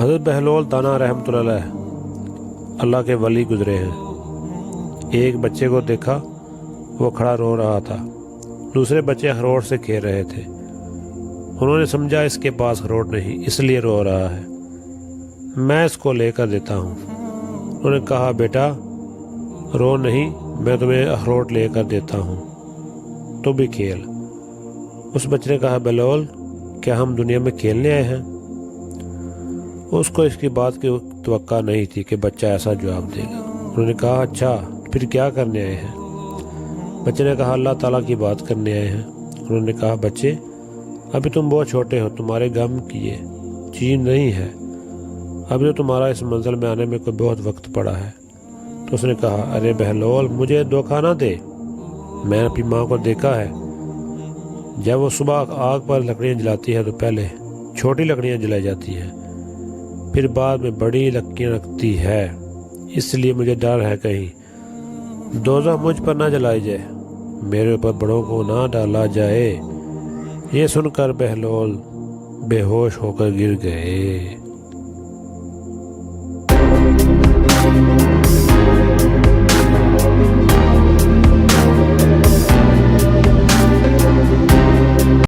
حضرت بہلول دانا رحمۃ اللہ علیہ اللہ کے ولی گزرے ہیں۔ ایک بچے کو دیکھا، وہ کھڑا رو رہا تھا، دوسرے بچے اخروٹ سے کھیل رہے تھے۔ انہوں نے سمجھا اس کے پاس اخروٹ نہیں، اس لیے رو رہا ہے، میں اس کو لے کر دیتا ہوں۔ انہوں نے کہا بیٹا رو نہیں، میں تمہیں اخروٹ لے کر دیتا ہوں، تو بھی کھیل۔ اس بچے نے کہا بہلول کیا ہم دنیا میں کھیلنے آئے ہیں؟ اس کو اس کی بات کی توقع نہیں تھی کہ بچہ ایسا جواب دے گا۔ انہوں نے کہا اچھا پھر کیا کرنے آئے ہیں؟ بچے نے کہا اللہ تعالیٰ کی بات کرنے آئے ہیں۔ انہوں نے کہا بچے ابھی تم بہت چھوٹے ہو، تمہارے غم کی یہ چیز نہیں ہے، ابھی تو تمہارا اس منزل میں آنے میں کوئی بہت وقت پڑا ہے۔ تو اس نے کہا ارے بہلول مجھے دھوکہ نہ دے، میں نے اپنی ماں کو دیکھا ہے، جب وہ صبح آگ پر لکڑیاں جلاتی ہے تو پہلے چھوٹی لکڑیاں جلائی جاتی ہیں، پھر بعد میں بڑی لکڑیاں رکھتی ہے، اس لیے مجھے ڈر ہے کہیں دوزخ مجھ پر نہ جلائی جائے، میرے اوپر بڑوں کو نہ ڈالا جائے۔ یہ سن کر بہلول بے ہوش ہو کر گر گئے۔